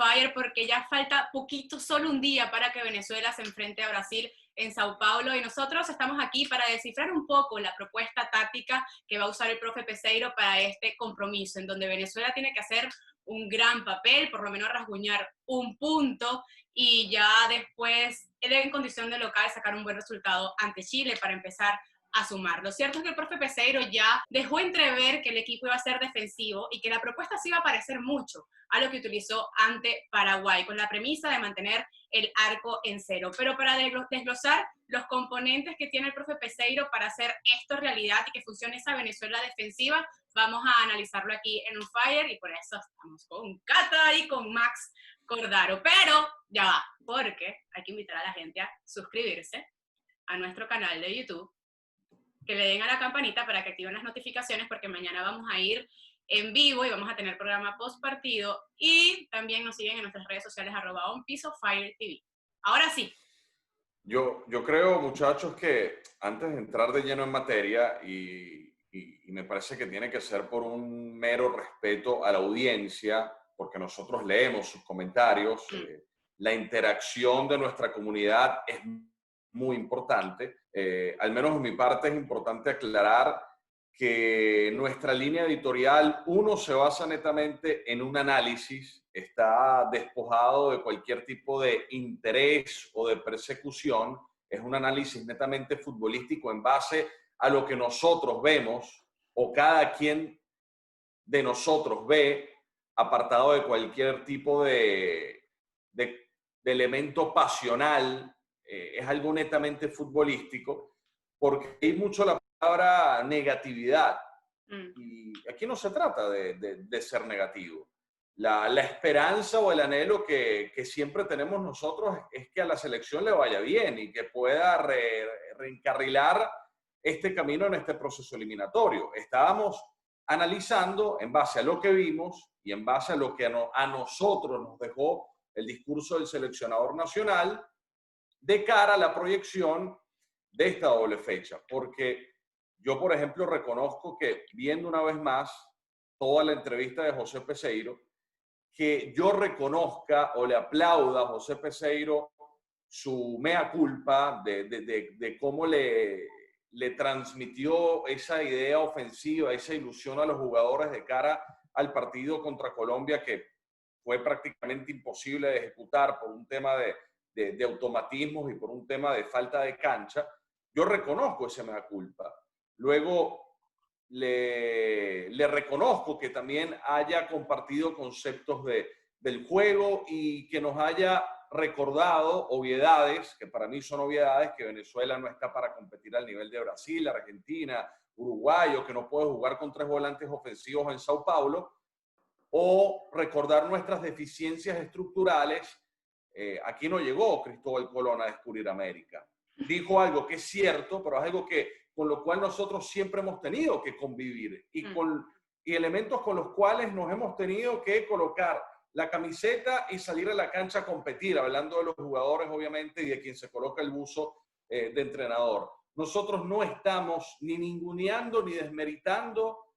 fire porque ya falta poquito, solo un día para que Venezuela se enfrente a Brasil en Sao Paulo, y nosotros estamos aquí para descifrar un poco la propuesta táctica que va a usar el profe Peseiro para este compromiso, en donde Venezuela tiene que hacer un gran papel, por lo menos rasguñar un punto, y ya después, en condición de local, sacar un buen resultado ante Chile para empezar a sumar. Lo cierto es que el profe Peseiro ya dejó entrever que el equipo iba a ser defensivo y que la propuesta se iba a parecer mucho a lo que utilizó ante Paraguay, con la premisa de mantener el arco en cero. Pero para desglosar los componentes que tiene el profe Peseiro para hacer esto realidad y que funcione esa Venezuela defensiva, vamos a analizarlo aquí en On Fire, y por eso estamos con Cata y con Max Cordaro. Pero ya va, porque hay que invitar a la gente a suscribirse a nuestro canal de YouTube, que le den a la campanita para que activen las notificaciones, porque mañana vamos a ir en vivo y vamos a tener programa post partido, y también nos siguen en nuestras redes sociales @OnPisoFireTV. Ahora sí. Yo creo, muchachos, que antes de entrar de lleno en materia, y me parece que tiene que ser por un mero respeto a la audiencia, porque nosotros leemos sus comentarios, la interacción de nuestra comunidad es muy importante. Al menos en mi parte es importante aclarar que nuestra línea editorial, uno, se basa netamente en un análisis, está despojado de cualquier tipo de interés o de persecución, es un análisis netamente futbolístico en base a lo que nosotros vemos o cada quien de nosotros ve, apartado de cualquier tipo de elemento pasional. Es algo netamente futbolístico, porque hay mucho la palabra negatividad. Y aquí no se trata de ser negativo. La esperanza o el anhelo que siempre tenemos nosotros es que a la selección le vaya bien y que pueda reencarrilar este camino en este proceso eliminatorio. Estábamos analizando en base a lo que vimos y en base a lo que a nosotros nos dejó el discurso del seleccionador nacional de cara a la proyección de esta doble fecha. Porque yo, por ejemplo, reconozco que, viendo una vez más toda la entrevista de José Peseiro, que yo reconozca o le aplauda a José Peseiro su mea culpa de cómo le transmitió esa idea ofensiva, esa ilusión a los jugadores de cara al partido contra Colombia, que fue prácticamente imposible de ejecutar por un tema de automatismos y por un tema de falta de cancha. Yo reconozco ese mea culpa. Luego le reconozco que también haya compartido conceptos del juego y que nos haya recordado obviedades, que para mí son obviedades, que Venezuela no está para competir al nivel de Brasil, Argentina, Uruguay, o que no puede jugar con 3 volantes ofensivos en Sao Paulo, o recordar nuestras deficiencias estructurales. Aquí no llegó Cristóbal Colón a descubrir América. Dijo algo que es cierto, pero es algo con lo cual nosotros siempre hemos tenido que convivir y elementos con los cuales nos hemos tenido que colocar la camiseta y salir a la cancha a competir, hablando de los jugadores, obviamente, y de quien se coloca el buzo de entrenador. Nosotros no estamos ni ninguneando ni desmeritando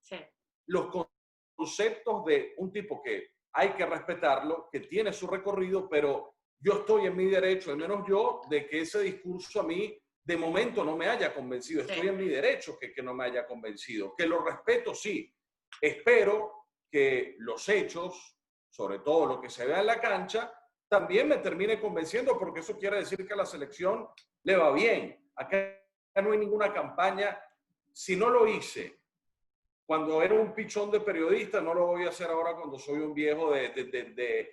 los conceptos de un tipo que hay que respetarlo, que tiene su recorrido, pero yo estoy en mi derecho, al menos yo, de que ese discurso a mí de momento no me haya convencido. Estoy en mi derecho que no me haya convencido. Que lo respeto, sí. Espero que los hechos, sobre todo lo que se vea en la cancha, también me termine convenciendo, porque eso quiere decir que a la selección le va bien. Acá no hay ninguna campaña. Si no lo hice cuando era un pichón de periodista, no lo voy a hacer ahora cuando soy un viejo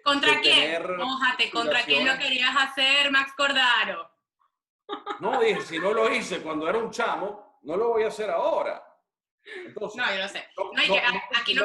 ¿Contra quién? Mójate, ¿contra quién lo querías hacer, Max Cordaro? No, dije, si no lo hice cuando era un chamo, no lo voy a hacer ahora. Entonces, no, yo lo sé. Aquí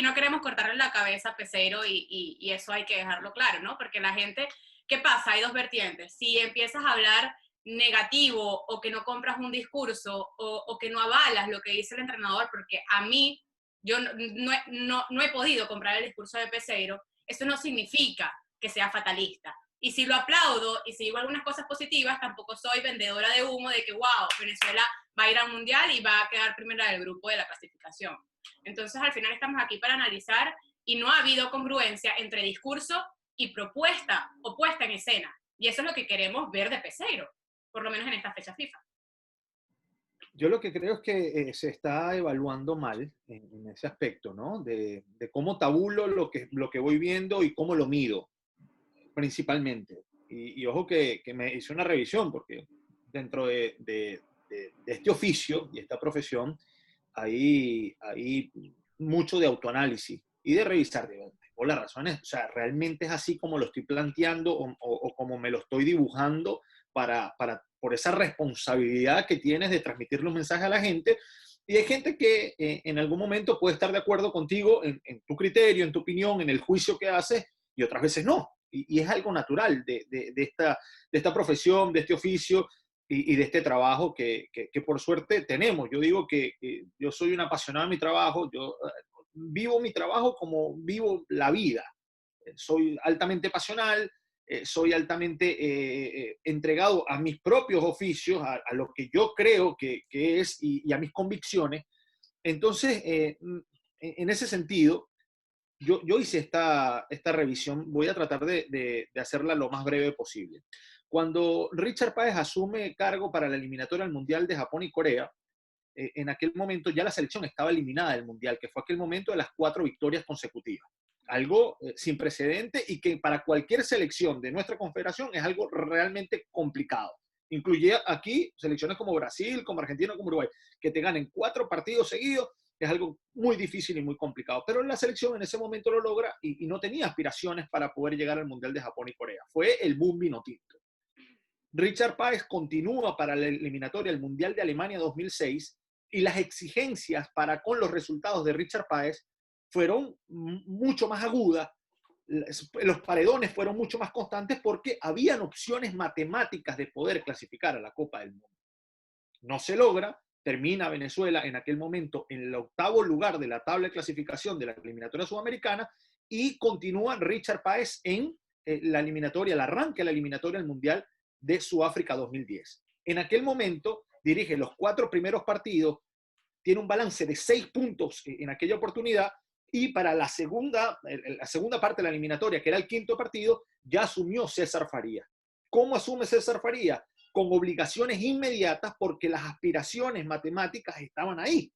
no queremos cortarle la cabeza a Peseiro, y eso hay que dejarlo claro, ¿no? Porque la gente, ¿qué pasa? Hay dos vertientes. Si empiezas a hablar negativo, o que no compras un discurso, o que no avalas lo que dice el entrenador, porque a mí, yo no he podido comprar el discurso de Peseiro, eso no significa que sea fatalista. Y si lo aplaudo y si digo algunas cosas positivas, tampoco soy vendedora de humo de que, wow, Venezuela va a ir al Mundial y va a quedar primera del grupo de la clasificación. Entonces, al final estamos aquí para analizar, y no ha habido congruencia entre discurso y propuesta o puesta en escena. Y eso es lo que queremos ver de Peseiro, por lo menos en esta fecha FIFA. Yo lo que creo es que se está evaluando mal en ese aspecto, ¿no? De cómo tabulo lo que voy viendo y cómo lo mido, principalmente. Y ojo que me hice una revisión, porque dentro de este oficio y esta profesión hay mucho de autoanálisis y de revisar o las razones, o sea, realmente es así como lo estoy planteando o como me lo estoy dibujando por esa responsabilidad que tienes de transmitirle un mensaje a la gente. Y hay gente que en algún momento puede estar de acuerdo contigo en tu criterio, en tu opinión, en el juicio que haces, y otras veces no. Y es algo natural de esta profesión, de este oficio y de este trabajo que por suerte tenemos. Yo digo que yo soy un apasionado de mi trabajo, yo vivo mi trabajo como vivo la vida. Soy altamente pasional, soy altamente entregado a mis propios oficios, a lo que yo creo que es y a mis convicciones. Entonces, en ese sentido, yo hice esta revisión, voy a tratar de hacerla lo más breve posible. Cuando Richard Páez asume cargo para la eliminatoria al Mundial de Japón y Corea, en aquel momento ya la selección estaba eliminada del Mundial, que fue aquel momento de las 4 victorias consecutivas. Algo sin precedente y que para cualquier selección de nuestra confederación es algo realmente complicado. Incluye aquí selecciones como Brasil, como Argentina, como Uruguay, que te ganen 4 partidos seguidos, es algo muy difícil y muy complicado. Pero la selección en ese momento lo logra y no tenía aspiraciones para poder llegar al Mundial de Japón y Corea. Fue el boom vinotinto. Richard Páez continúa para la eliminatoria al Mundial de Alemania 2006 y las exigencias para con los resultados de Richard Páez fueron mucho más agudas, los paredones fueron mucho más constantes porque habían opciones matemáticas de poder clasificar a la Copa del Mundo. No se logra, termina Venezuela en aquel momento en el 8º lugar de la tabla de clasificación de la eliminatoria sudamericana y continúa Richard Páez en la eliminatoria, el arranque de la eliminatoria al Mundial de Sudáfrica 2010. En aquel momento dirige los 4 primeros partidos, tiene un balance de 6 puntos en aquella oportunidad y para la segunda parte de la eliminatoria, que era el 5º partido, ya asumió César Faría. ¿Cómo asume César Faría? Con obligaciones inmediatas porque las aspiraciones matemáticas estaban ahí.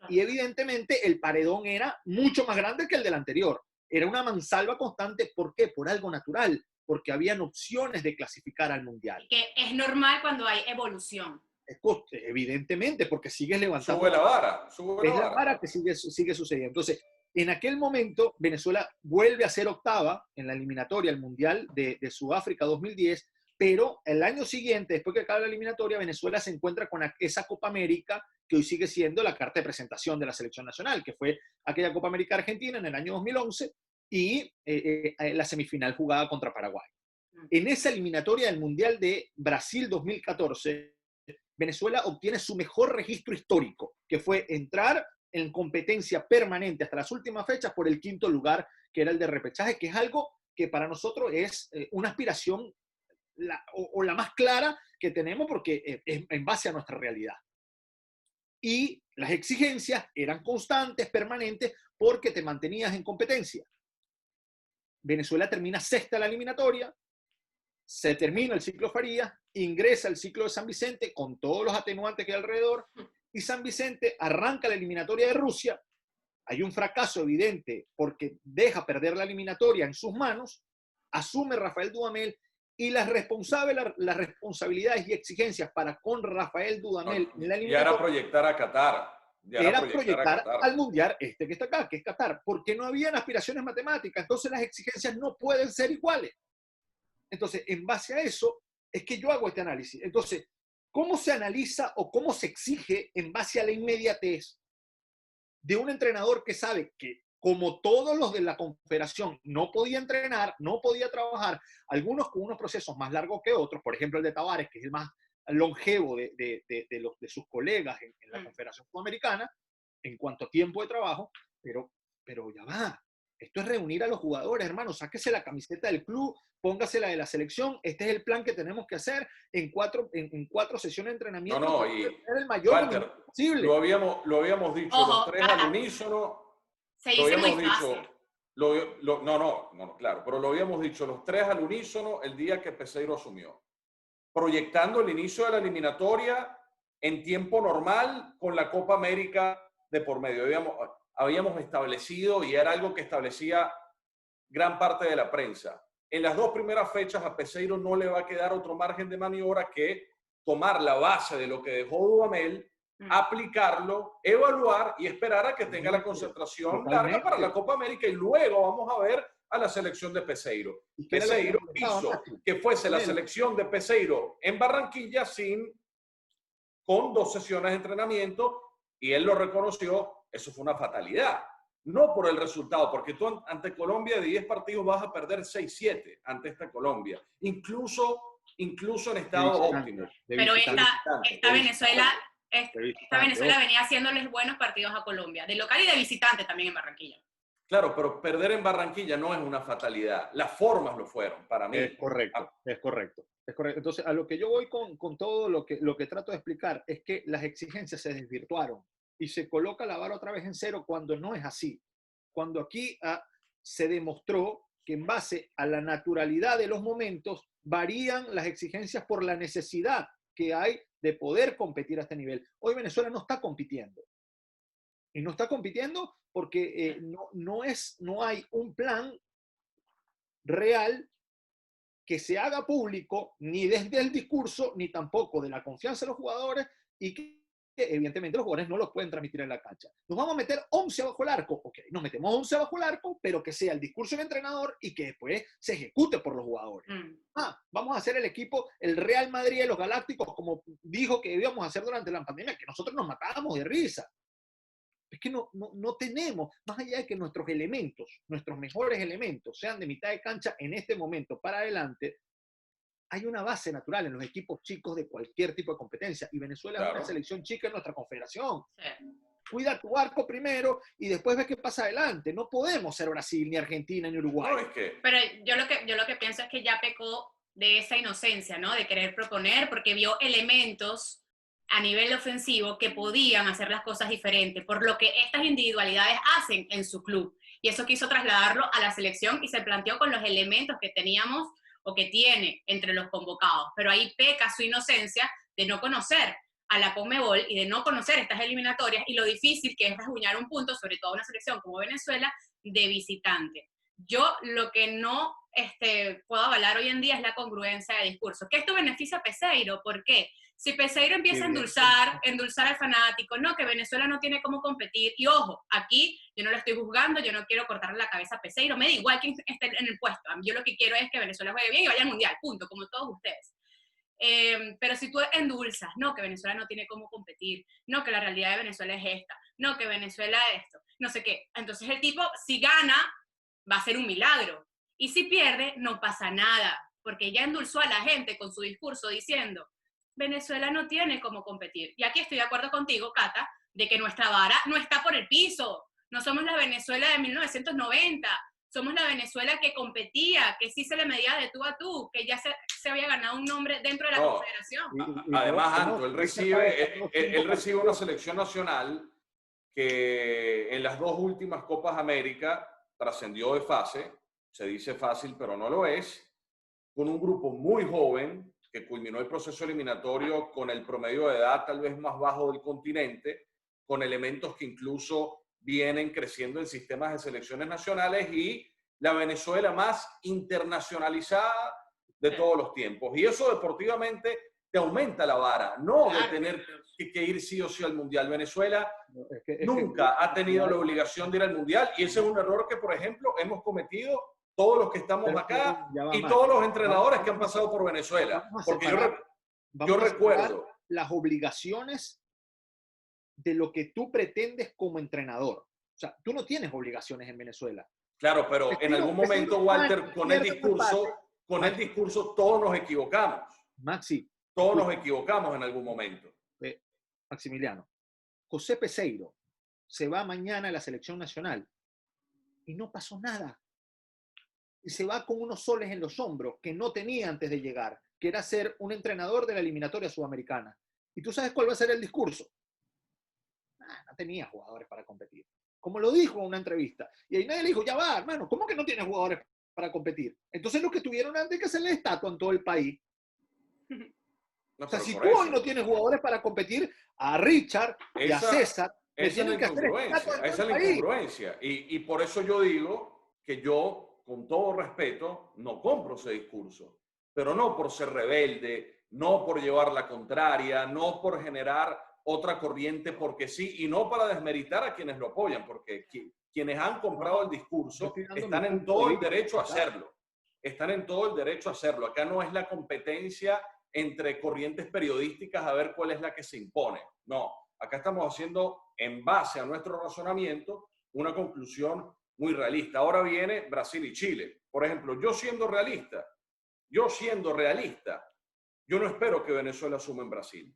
Y evidentemente el paredón era mucho más grande que el del anterior. Era una mansalva constante. ¿Por qué? Por algo natural. Porque habían opciones de clasificar al Mundial. Que es normal cuando hay evolución. Evidentemente, porque sigues levantando. Sube la vara. Es la vara que sigue sucediendo. Entonces, en aquel momento, Venezuela vuelve a ser 8ª en la eliminatoria al Mundial de Sudáfrica 2010, pero el año siguiente, después que acaba la eliminatoria, Venezuela se encuentra con esa Copa América que hoy sigue siendo la carta de presentación de la selección nacional, que fue aquella Copa América Argentina en el año 2011 y la semifinal jugada contra Paraguay. En esa eliminatoria del Mundial de Brasil 2014, Venezuela obtiene su mejor registro histórico, que fue entrar en competencia permanente hasta las últimas fechas por el 5º lugar, que era el de repechaje, que es algo que para nosotros es una aspiración la más clara que tenemos porque es en base a nuestra realidad. Y las exigencias eran constantes, permanentes, porque te mantenías en competencia. Venezuela termina 6ª la eliminatoria, se termina el ciclo Farías, ingresa el ciclo de San Vicente con todos los atenuantes que hay alrededor, y San Vicente arranca la eliminatoria de Rusia. Hay un fracaso evidente porque deja perder la eliminatoria en sus manos, asume Rafael Dudamel y las responsabilidades y exigencias para con Rafael Dudamel en la eliminatoria. Y era proyectar a Qatar. Era proyectar al Mundial que está acá, que es Qatar, porque no habían aspiraciones matemáticas, entonces las exigencias no pueden ser iguales. Entonces, en base a eso, es que yo hago este análisis. Entonces, ¿cómo se analiza o cómo se exige en base a la inmediatez de un entrenador que sabe que, como todos los de la Confederación, no podía entrenar, no podía trabajar, algunos con unos procesos más largos que otros, por ejemplo el de Tavares, que es el más longevo de sus colegas en la Confederación Sudamericana, en cuanto a tiempo de trabajo, pero ya va. Esto es reunir a los jugadores, hermano, sáquese la camiseta del club, póngase la de la selección, este es el plan que tenemos que hacer en 4 sesiones de entrenamiento. No, y el mayor Walter, posible. Lo habíamos dicho, los 3 al unísono, se dice muy fácil. No, claro, pero lo habíamos dicho los tres al unísono el día que Peseiro asumió, proyectando el inicio de la eliminatoria en tiempo normal con la Copa América de por medio. Habíamos establecido, y era algo que establecía gran parte de la prensa, en las dos primeras fechas a Peseiro no le va a quedar otro margen de maniobra que tomar la base de lo que dejó Dudamel, aplicarlo, evaluar y esperar a que tenga la concentración larga para la Copa América, y luego vamos a ver a la selección de Peseiro. Peseiro hizo que fuese la selección de Peseiro en Barranquilla con 2 sesiones de entrenamiento, y él lo reconoció. Eso fue una fatalidad. No por el resultado, porque tú ante Colombia de 10 partidos vas a perder 6-7 ante esta Colombia, incluso en estado óptimo. Pero esta Venezuela venía haciéndoles buenos partidos a Colombia, de local y de visitante también en Barranquilla. Claro, pero perder en Barranquilla no es una fatalidad. Las formas lo fueron, para mí. Es correcto. Entonces, a lo que yo voy con todo lo que trato de explicar es que las exigencias se desvirtuaron y se coloca la vara otra vez en cero cuando no es así. Cuando aquí se demostró que en base a la naturalidad de los momentos varían las exigencias por la necesidad que hay de poder competir a este nivel. Hoy Venezuela no está compitiendo. Y no está compitiendo porque no hay un plan real que se haga público ni desde el discurso, ni tampoco de la confianza de los jugadores, y que evidentemente los jugadores no los pueden transmitir en la cancha. Nos vamos a meter 11 bajo el arco. Ok, nos metemos 11 bajo el arco, pero que sea el discurso del entrenador y que después se ejecute por los jugadores. Vamos a hacer el equipo, el Real Madrid de los Galácticos, como dijo que íbamos a hacer durante la pandemia, que nosotros nos matábamos de risa. Es que no tenemos, más allá de que nuestros elementos, nuestros mejores elementos, sean de mitad de cancha en este momento para adelante, hay una base natural en los equipos chicos de cualquier tipo de competencia. Y Venezuela es una selección chica en nuestra confederación. Sí. Cuida tu arco primero y después ves qué pasa adelante. No podemos ser Brasil, ni Argentina, ni Uruguay. No, es que... Pero yo lo que pienso es que ya pecó de esa inocencia, ¿no? De querer proponer, porque vio elementos a nivel ofensivo que podían hacer las cosas diferentes, por lo que estas individualidades hacen en su club. Y eso quiso trasladarlo a la selección y se planteó con los elementos que teníamos o que tiene entre los convocados. Pero ahí peca su inocencia de no conocer a la Conmebol y de no conocer estas eliminatorias y lo difícil que es rasguñar un punto, sobre todo una selección como Venezuela, de visitante. Yo lo que no puedo avalar hoy en día es la congruencia de discurso. Que esto beneficia a Peseiro. ¿Por qué? Si Peseiro empieza a endulzar al fanático, no, que Venezuela no tiene cómo competir, y ojo, aquí yo no lo estoy juzgando, yo no quiero cortarle la cabeza a Peseiro, me da igual quién esté en el puesto, yo lo que quiero es que Venezuela juegue bien y vaya al Mundial, punto, como todos ustedes. Pero si tú endulzas, no, que Venezuela no tiene cómo competir, no, que la realidad de Venezuela es esta, no, que Venezuela es esto, no sé qué, entonces el tipo, si gana, va a ser un milagro, y si pierde, no pasa nada, porque ya endulzó a la gente con su discurso diciendo, Venezuela no tiene cómo competir. Y aquí estoy de acuerdo contigo, Cata, de que nuestra vara no está por el piso. No somos la Venezuela de 1990. Somos la Venezuela que competía, que sí se le medía de tú a tú, que ya se había ganado un nombre dentro de la confederación. Además, Anto, él recibe una selección nacional que en las 2 últimas Copas América trascendió de fase. Se dice fácil, pero no lo es. Con un grupo muy joven, que culminó el proceso eliminatorio con el promedio de edad tal vez más bajo del continente, con elementos que incluso vienen creciendo en sistemas de selecciones nacionales, y la Venezuela más internacionalizada de todos los tiempos. Y eso deportivamente te aumenta la vara, no de tener que ir sí o sí al Mundial. Venezuela nunca ha tenido la obligación de ir al Mundial, y ese es un error que, por ejemplo, hemos cometido todos los que estamos acá y todos los entrenadores que han pasado por Venezuela. Porque yo recuerdo las obligaciones de lo que tú pretendes como entrenador. O sea, tú no tienes obligaciones en Venezuela. Claro, pero en algún momento, Walter, con el discurso todos nos equivocamos. Maxi. Todos nos equivocamos en algún momento. Maximiliano, José Peseiro se va mañana a la selección nacional y no pasó nada. Y se va con unos soles en los hombros que no tenía antes de llegar, que era ser un entrenador de la eliminatoria sudamericana. ¿Y tú sabes cuál va a ser el discurso? No tenía jugadores para competir. como lo dijo en una entrevista. Y ahí nadie le dijo, ya va, hermano, ¿cómo que no tienes jugadores para competir? Entonces los que tuvieron antes que hacerle estatua en todo el país. No, O sea, pero si por tú eso. hoy no tienes jugadores para competir, a Richard y a César, le Esa es la tienen que hacer estatua incongruencia, en todo esa es el la país. incongruencia. Y por eso yo digo que yo, con todo respeto, no compro ese discurso. Pero no por ser rebelde, no por llevar la contraria, no por generar otra corriente porque sí, y no para desmeritar a quienes lo apoyan, porque quienes han comprado el discurso están en todo el derecho a hacerlo. Están en todo el derecho a hacerlo. Acá no es la competencia entre corrientes periodísticas a ver cuál es la que se impone. No, acá estamos haciendo, en base a nuestro razonamiento, una conclusión muy realista. Ahora viene Brasil y Chile. Por ejemplo, yo siendo realista, yo no espero que Venezuela suma en Brasil.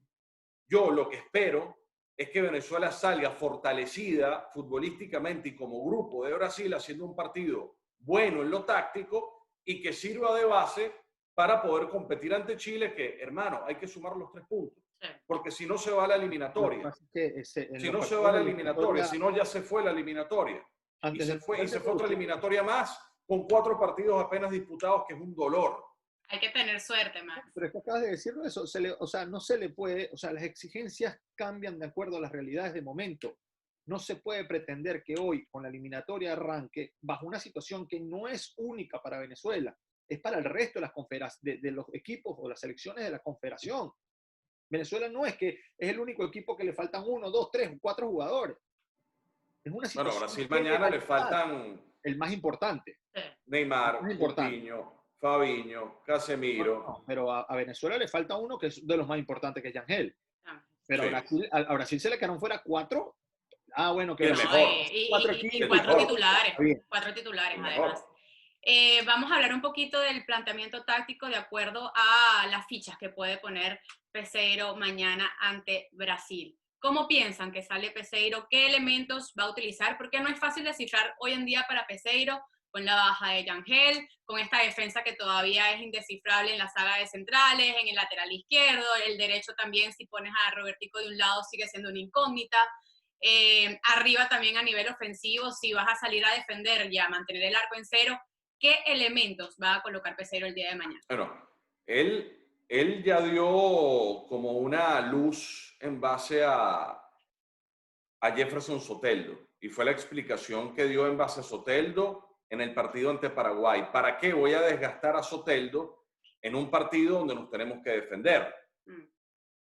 Yo lo que espero es que Venezuela salga fortalecida futbolísticamente y como grupo de Brasil haciendo un partido bueno en lo táctico y que sirva de base para poder competir ante Chile, que, hermano, hay que sumar los 3 puntos. Porque si no se va a la eliminatoria. Si no se va a la eliminatoria, si no ya se fue la eliminatoria. Y se fue otra eliminatoria más con 4 partidos apenas disputados, que es un dolor. Hay que tener suerte, Max. Pero es que acabas de decirlo eso, o sea, no se le puede, o sea, las exigencias cambian de acuerdo a las realidades de momento. No se puede pretender que hoy, con la eliminatoria arranque, bajo una situación que no es única para Venezuela, es para el resto de, de los equipos o las selecciones de la Confederación. Venezuela no es que es el único equipo que le faltan 1, 2, 3, 4 jugadores. Es una situación. Bueno, a Brasil mañana le faltan el más importante. Neymar, Coutinho, Fabinho, Casemiro. No, pero a Venezuela le falta uno que es de los más importantes, que es Yangel. Pero sí. a Brasil se le quedaron fuera 4. Ah, bueno, que no, y 4 titulares. 4 titulares, además. Vamos a hablar un poquito del planteamiento táctico de acuerdo a las fichas que puede poner Peseiro mañana ante Brasil. ¿Cómo piensan que sale Peseiro? ¿Qué elementos va a utilizar? Porque no es fácil descifrar hoy en día para Peseiro, con la baja de Yangel, con esta defensa que todavía es indescifrable en la saga de centrales, en el lateral izquierdo, el derecho también, si pones a Robertico de un lado, sigue siendo una incógnita. Arriba también a nivel ofensivo, si vas a salir a defender y a mantener el arco en cero, ¿qué elementos va a colocar Peseiro el día de mañana? Bueno, él ya dio como una luz en base a Jefferson Soteldo, y fue la explicación que dio en base a Soteldo en el partido ante Paraguay. ¿Para qué voy a desgastar a Soteldo en un partido donde nos tenemos que defender?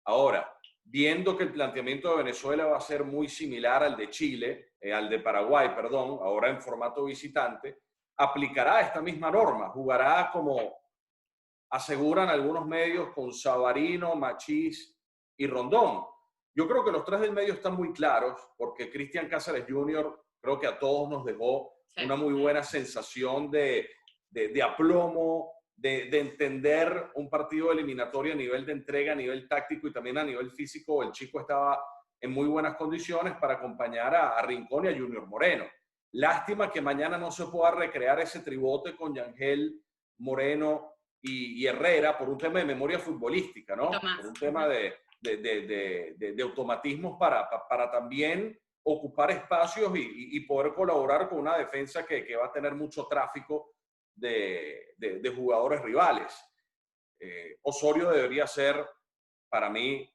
Ahora, viendo que el planteamiento de Venezuela va a ser muy similar al de Chile, al de Paraguay, perdón, ahora en formato visitante, aplicará esta misma norma, jugará como aseguran algunos medios con Savarino, Machís y Rondón. Yo creo que los 3 del medio están muy claros, porque Cristian Cáceres Jr. creo que a todos nos dejó una muy buena sensación de aplomo, de entender un partido eliminatorio a nivel de entrega, a nivel táctico y también a nivel físico. El chico estaba en muy buenas condiciones para acompañar a Rincón y a Junior Moreno. Lástima que mañana no se pueda recrear ese tribote con Yangel, Moreno y Herrera por un tema de memoria futbolística, ¿no? Por un tema de automatismos para también ocupar espacios y poder colaborar con una defensa que va a tener mucho tráfico de jugadores rivales. Osorio debería ser, para mí,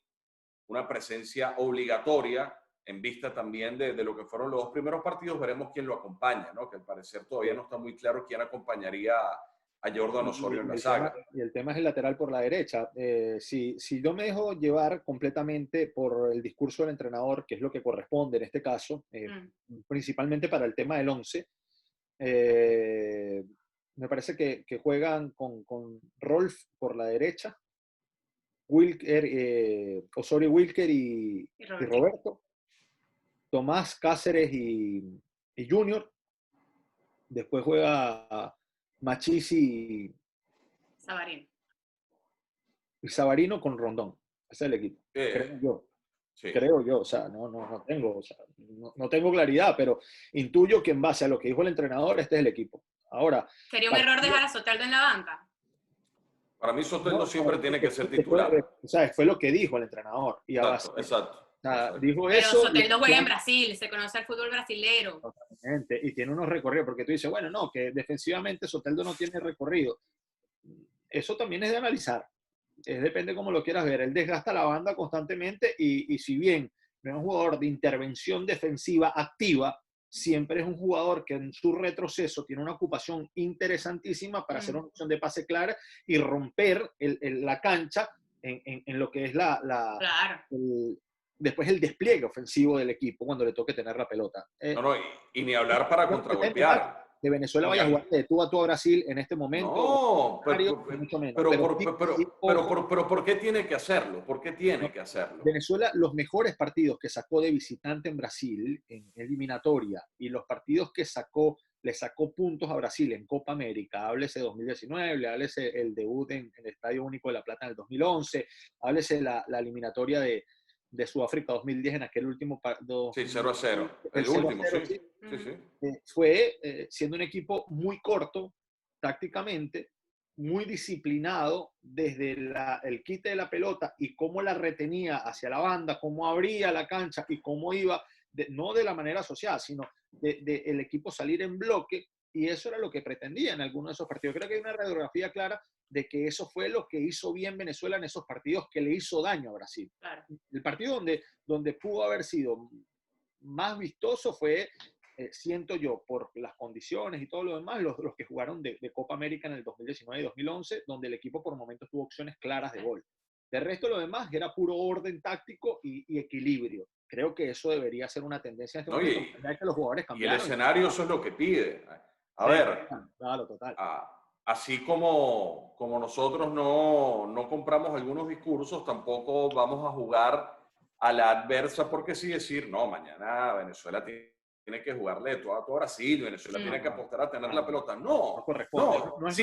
una presencia obligatoria en vista también de lo que fueron los 2 primeros partidos. Veremos quién lo acompaña, ¿no? Que al parecer todavía no está muy claro quién acompañaría a Jordan Osorio en la saga. Y el tema es el lateral por la derecha. Si yo me dejo llevar completamente por el discurso del entrenador, que es lo que corresponde en este caso, principalmente para el tema del 11, me parece que juegan con Rolf por la derecha, Osorio, Wilker y Roberto, Tomás, Cáceres y Junior. Después juega Machís y Savarino. Y Savarino con Rondón. Ese es el equipo. Creo yo. Sí. Creo yo. O sea, no tengo claridad, pero intuyo que en base a lo que dijo el entrenador, este es el equipo. Ahora, ¿sería un error dejar a Soteldo en la banca? Para mí Soteldo siempre tiene que ser titular. O sea, fue lo que dijo el entrenador. Y exacto. sea, dijo Pero eso. Soteldo juega en Brasil, se conoce el fútbol brasilero. Totalmente, y tiene unos recorridos, porque tú dices, bueno, no, que defensivamente Soteldo no tiene recorrido. Eso también es de analizar. Depende cómo lo quieras ver. Él desgasta la banda constantemente y si bien no es un jugador de intervención defensiva activa, siempre es un jugador que en su retroceso tiene una ocupación interesantísima para hacer una opción de pase clara y romper la cancha en lo que es Claro. después el despliegue ofensivo del equipo cuando le toque tener la pelota. No, y ni hablar para contragolpear. Que Venezuela vaya a jugar de tú a tú a Brasil en este momento. No, mucho menos. Pero ¿por qué tiene que hacerlo? ¿Por qué tiene que hacerlo? Venezuela, los mejores partidos que sacó de visitante en Brasil, en eliminatoria, y los partidos que le sacó puntos a Brasil en Copa América, háblese 2019, háblese el debut en el Estadio Único de La Plata en el 2011, háblese la eliminatoria de Sudáfrica 2010 en aquel último partido. Sí, 0-0. El último, sí. Fue siendo un equipo muy corto tácticamente, muy disciplinado desde el quite de la pelota y cómo la retenía hacia la banda, cómo abría la cancha y cómo iba, no de la manera social, sino de el equipo salir en bloque, y eso era lo que pretendía en algunos de esos partidos. Creo que hay una radiografía clara de que eso fue lo que hizo bien Venezuela en esos partidos que le hizo daño a Brasil. Claro. El partido donde pudo haber sido más vistoso fue, siento yo, por las condiciones y todo lo demás, los que jugaron de Copa América en el 2019 y 2011, donde el equipo por momentos tuvo opciones claras de gol. De resto, lo demás era puro orden táctico y equilibrio. Creo que eso debería ser una tendencia en este momento, ya que los jugadores cambiaron. Y el escenario eso es lo que pide. A ver, claro, total. Así como nosotros no compramos algunos discursos, tampoco vamos a jugar a la adversa porque sí decir, no, mañana Venezuela tiene que jugarle todo a Brasil, Venezuela tiene que apostar a tener la pelota. No es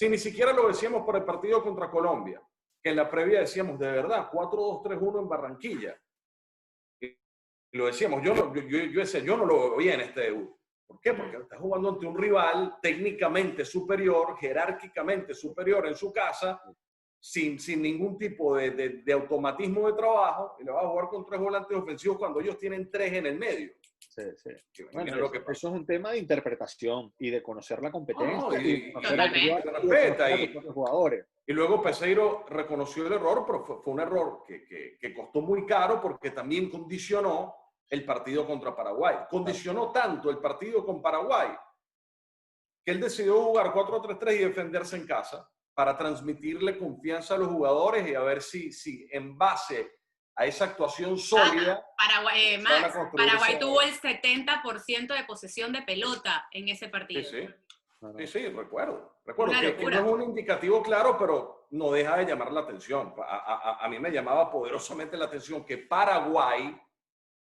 ni siquiera lo decíamos por el partido contra Colombia, que en la previa decíamos, de verdad, 4-2-3-1 en Barranquilla. Y lo decíamos, yo no lo veía en este debut. ¿Por qué? Porque está jugando ante un rival técnicamente superior, jerárquicamente superior en su casa, sin ningún tipo de automatismo de trabajo, y le va a jugar con 3 volantes ofensivos cuando ellos tienen 3 en el medio. Sí. Bueno, eso es un tema de interpretación y de conocer la competencia y los jugadores. Y luego Peseiro reconoció el error, pero fue un error que costó muy caro porque también condicionó el partido contra Paraguay. Condicionó tanto el partido con Paraguay que él decidió jugar 4-3-3 y defenderse en casa para transmitirle confianza a los jugadores y a ver si en base a esa actuación sólida... Paraguay tuvo el 70% de posesión de pelota en ese partido. Sí, recuerdo que no es un indicativo claro, pero no deja de llamar la atención. A mí me llamaba poderosamente la atención que Paraguay,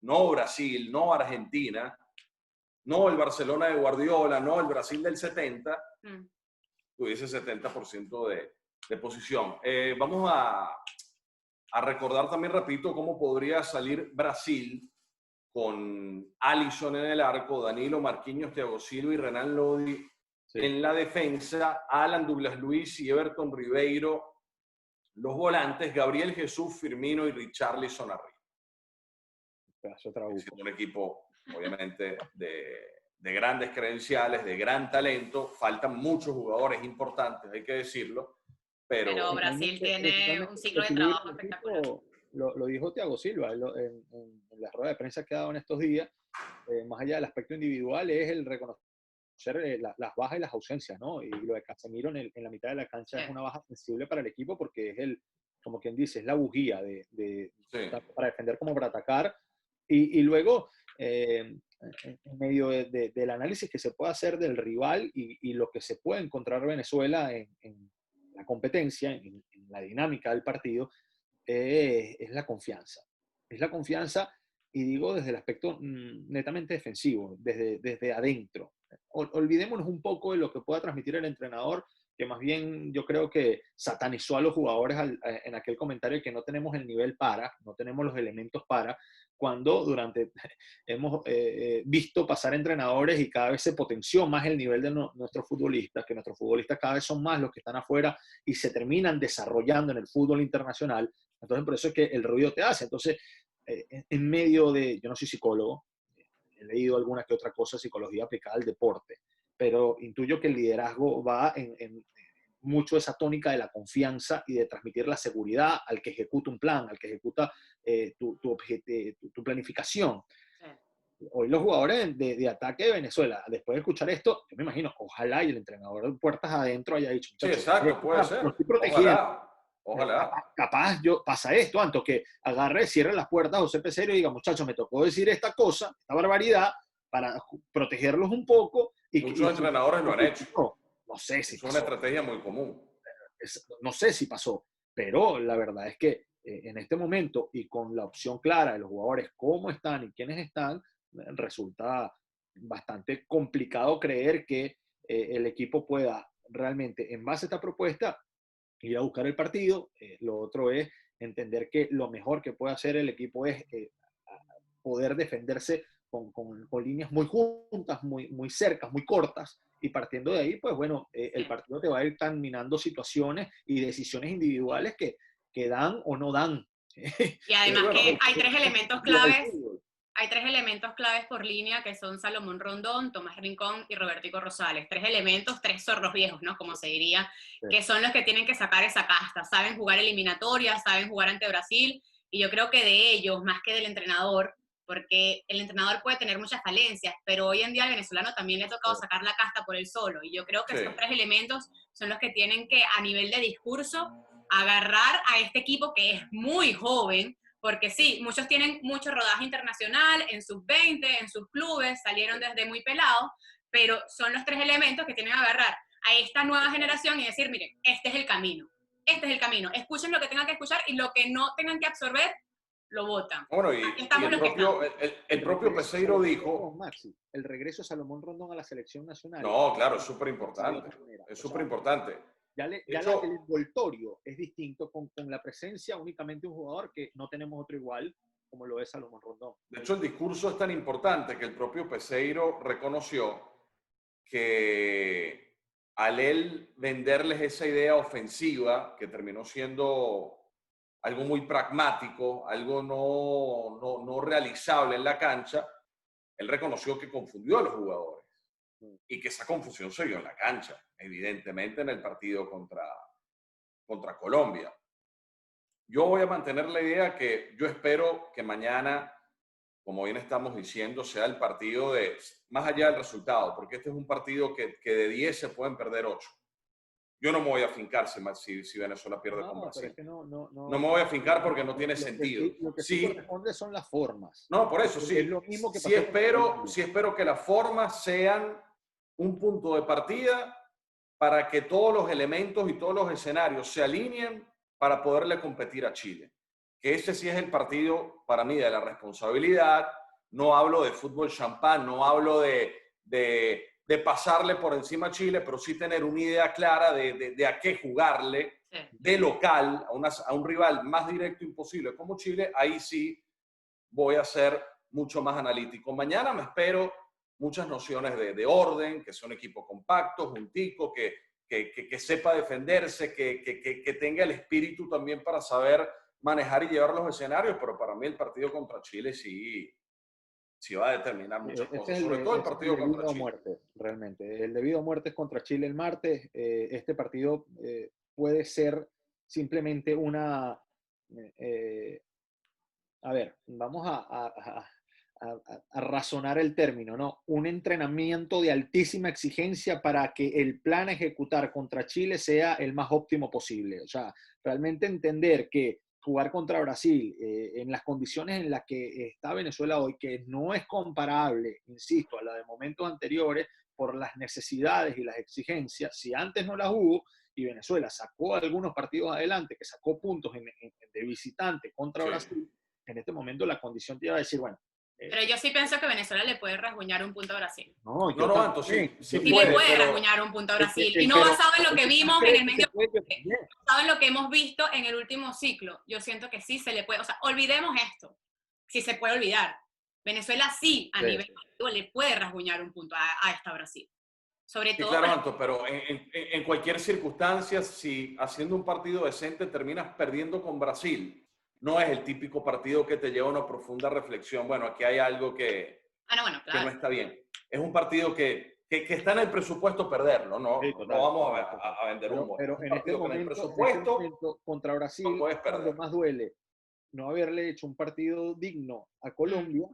no Brasil, no Argentina, no el Barcelona de Guardiola, no el Brasil del 70, tuviese 70% de posición. Vamos a recordar también, repito, cómo podría salir Brasil con Alisson en el arco, Danilo, Marquinhos, Thiago Silva y Renan Lodi en la defensa, Alan Douglas Luiz y Everton Ribeiro, los volantes, Gabriel Jesús, Firmino y Richarlison arriba. Es un equipo, obviamente, de grandes credenciales, de gran talento. Faltan muños jugadores importantes, hay que decirlo. Pero Brasil tiene un ciclo de trabajo espectacular. Lo dijo Thiago Silva en la rueda de prensa que ha dado en estos días. Más allá del aspecto individual, es el reconocer las bajas y las ausencias, ¿no? Y lo de Casemiro en la mitad de la cancha es una baja sensible para el equipo porque es como quien dice, es la bujía para defender como para atacar. Y luego, en medio del análisis que se puede hacer del rival y lo que se puede encontrar Venezuela en la competencia, en la dinámica del partido, es la confianza. Es la confianza, y digo desde el aspecto netamente defensivo, desde adentro. Olvidémonos un poco de lo que pueda transmitir el entrenador, que más bien yo creo que satanizó a los jugadores en aquel comentario que no tenemos el nivel no tenemos los elementos cuando hemos visto pasar entrenadores y cada vez se potenció más el nivel de nuestros futbolistas, que nuestros futbolistas cada vez son más los que están afuera y se terminan desarrollando en el fútbol internacional. Entonces, por eso es que el ruido te hace. Entonces, en medio de, yo no soy psicólogo, he leído alguna que otra cosa de psicología aplicada al deporte, pero intuyo que el liderazgo va en mucho esa tónica de la confianza y de transmitir la seguridad al que ejecuta un plan, al que ejecuta tu planificación. Hoy los jugadores de ataque de Venezuela, después de escuchar esto, yo me imagino, ojalá y el entrenador de puertas adentro haya dicho, Sí, muchachos, exacto, puede ser. lo estoy protegiendo. Ojalá. Capaz pasa esto, antes que agarre, cierre las puertas a José Peseiro y diga, muchachos, me tocó decir esta cosa, esta barbaridad, para protegerlos un poco. Muchos entrenadores lo han hecho. No sé si es una estrategia muy común. No sé si pasó, pero la verdad es que en este momento y con la opción clara de los jugadores, cómo están y quiénes están, resulta bastante complicado creer que el equipo pueda realmente, en base a esta propuesta, ir a buscar el partido. Lo otro es entender que lo mejor que puede hacer el equipo es poder defenderse con líneas muy juntas, muy cercas, muy cortas, y partiendo de ahí, pues bueno, el partido te va a ir terminando situaciones y decisiones individuales que dan o no dan. Y además que hay tres elementos claves. Hay tres elementos claves por línea que son Salomón Rondón, Tomás Rincón y Robertico Rosales. Tres elementos, tres zorros viejos, ¿no? Como se diría, sí, que son los que tienen que sacar esa casta. Saben jugar eliminatorias, saben jugar ante Brasil, y yo creo que de ellos, más que del entrenador, porque el entrenador puede tener muchas falencias, pero hoy en día al venezolano también le ha tocado sacar la casta por él solo, y yo creo que esos tres elementos son los que tienen que, a nivel de discurso, agarrar a este equipo que es muy joven, porque sí, muchos tienen mucho rodaje internacional en sus 20, en sus clubes, salieron desde muy pelados, pero son los tres elementos que tienen que agarrar a esta nueva generación y decir, miren, este es el camino, escuchen lo que tengan que escuchar y lo que no tengan que absorber, lo votan. Bueno, y el propio Peseiro dijo... Maxi, el regreso de Salomón Rondón a la selección nacional. No, claro, es súper importante. Es súper importante. Ya el envoltorio es distinto con la presencia únicamente de un jugador que no tenemos otro igual, como lo es Salomón Rondón. De hecho, el discurso es tan importante que el propio Peseiro reconoció que al él venderles esa idea ofensiva, que terminó siendo algo muy pragmático, algo no realizable en la cancha, él reconoció que confundió a los jugadores y que esa confusión se vio en la cancha, evidentemente en el partido contra Colombia. Yo voy a mantener la idea que yo espero que mañana, como bien estamos diciendo, sea el partido de, más allá del resultado, porque este es un partido que de 10 se pueden perder 8. Yo no me voy a fincar si Venezuela pierde con Brasil. Pero es que no me voy a fincar porque no tiene sentido. Lo que sí corresponde son las formas. No, por eso sí. Es lo mismo que sí espero que las formas sean un punto de partida para que todos los elementos y todos los escenarios se alineen para poderle competir a Chile. Que ese sí es el partido para mí de la responsabilidad. No hablo de fútbol champán, no hablo de pasarle por encima a Chile, pero sí tener una idea clara de a qué jugarle, de local, a un rival más directo imposible como Chile. Ahí sí voy a ser mucho más analítico. Mañana me espero muchas nociones de orden, que sea un equipo compacto, juntico, que sepa defenderse, que tenga el espíritu también para saber manejar y llevar los escenarios, pero para mí el partido contra Chile sí va a determinar muchas cosas, sobre todo el partido contra Chile. Muerte, realmente. El debido a muerte es contra Chile el martes. Este partido puede ser simplemente una... a ver, vamos a razonar el término, ¿no? Un entrenamiento de altísima exigencia para que el plan a ejecutar contra Chile sea el más óptimo posible. O sea, realmente entender que jugar contra Brasil en las condiciones en las que está Venezuela hoy, que no es comparable, insisto, a la de momentos anteriores por las necesidades y las exigencias. Si antes no las hubo y Venezuela sacó algunos partidos adelante, que sacó puntos de visitante contra Brasil, en este momento la condición te iba a decir, bueno, pero yo sí pienso que Venezuela le puede rasguñar un punto a Brasil. No, sí le puede rasguñar un punto a Brasil. Y no basado en lo que vimos en el medio, basado en lo que hemos visto en el último ciclo. Yo siento que sí se le puede, o sea, olvidemos esto, si se puede olvidar. Venezuela sí, a nivel le puede rasguñar un punto a esta Brasil. Sobre todo. Claro, Anto, pero en cualquier circunstancia, si haciendo un partido decente terminas perdiendo con Brasil, no es el típico partido que te lleva a una profunda reflexión. Bueno, aquí hay algo Bueno, que claro. no está bien. Es un partido que está en el presupuesto perderlo, ¿no? Sí, total, No vamos total. a vender humo. Pero Es un en este partido que en el momento presupuesto contra no Brasil, puedes cuando perder. más duele no haberle hecho un partido digno a Colombia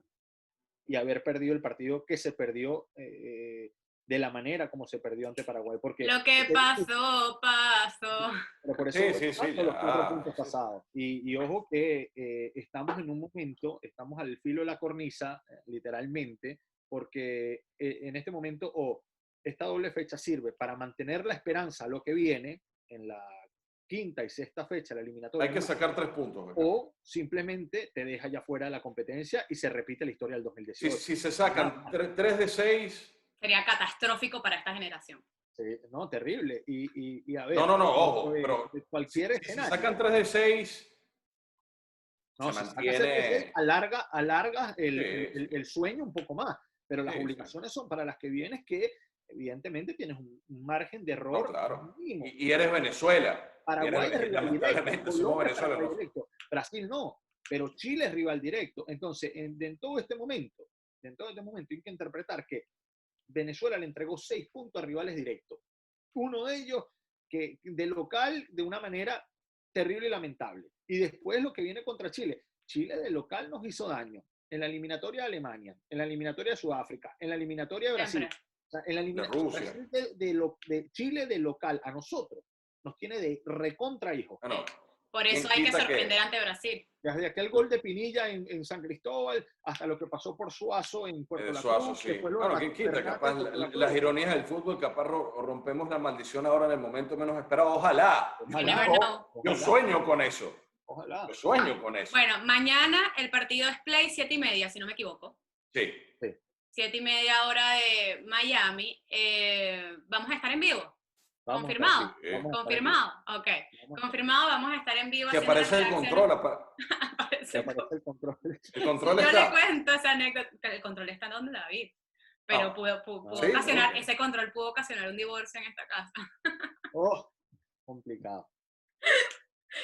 y haber perdido el partido que se perdió de la manera como se perdió ante Paraguay. Porque, Lo que pasó, pasó. pero por eso Sí, los 4 ya. puntos pasados. Y ojo que estamos en un momento, estamos al filo de la cornisa, literalmente, porque en este momento esta doble fecha sirve para mantener la esperanza a lo que viene en la quinta y sexta fecha, la eliminatoria. Hay que sacar 3 puntos. Acá. O simplemente te deja ya fuera de la competencia y se repite la historia del 2018. Si se sacan 3 de 6... Sería catastrófico para esta generación. Sí, no, terrible. Y a ver, No, ojo, pero cualquier si escenario. sacan 3 de 6, no, se si mantiene... sacas 3 de 6, alarga el sueño un poco más. Pero las obligaciones son para las que vienes que evidentemente tienes un margen de error. No, claro. Mínimo. Y eres Venezuela. Paraguay es rival lamentablemente directo. somos Colombia es Venezuela. rival directo. Brasil no, pero Chile es rival directo. Entonces, en todo este momento, hay que interpretar que Venezuela le entregó 6 puntos a rivales directos. Uno de ellos que de local de una manera terrible y lamentable. Y después lo que viene contra Chile. Chile de local nos hizo daño. En la eliminatoria de Alemania, en la eliminatoria de Sudáfrica, en la eliminatoria de Brasil. O sea, en la eliminatoria de Chile de local a nosotros nos tiene de recontra hijo. No. Por eso hay que sorprender ante Brasil. Desde aquel gol de Pinilla en San Cristóbal hasta lo que pasó por Suazo en Puerto La Cruz. Sí. Bueno, ¿quién quita? Capaz las ironías del fútbol, capaz rompemos la maldición ahora en el momento menos esperado. Ojalá. Yo sueño con eso. Ojalá. Yo sueño con eso. Bueno, mañana el partido es Play 7:30, si no me equivoco. Sí. 7:30 hora de Miami. ¿Vamos a estar en vivo? ¿Confirmado? ¿Confirmado? Ok. Confirmado, vamos a estar en vivo. Que aparece el control. Aparece el control. El control Yo está. le cuento esa anécdota. El control está donde David. Pero pudo ocasionar, ese control pudo ocasionar un divorcio en esta casa. Complicado.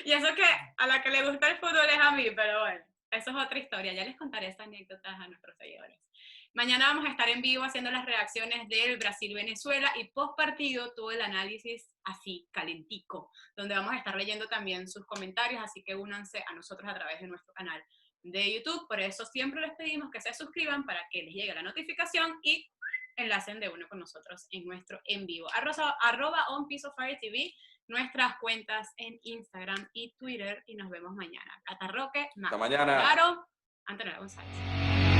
Y eso que a la que le gusta el fútbol es a mí, pero bueno, eso es otra historia. Ya les contaré esas anécdotas a nuestros seguidores. Mañana vamos a estar en vivo haciendo las reacciones del Brasil-Venezuela y post partido todo el análisis así, calentico, donde vamos a estar leyendo también sus comentarios, así que únanse a nosotros a través de nuestro canal de YouTube. Por eso siempre les pedimos que se suscriban para que les llegue la notificación y enlacen de uno con nosotros en nuestro en vivo. @OnPieceOfFireTV, nuestras cuentas en Instagram y Twitter, y nos vemos mañana. Cata Roque, hasta mañana. Claro, Antonella González.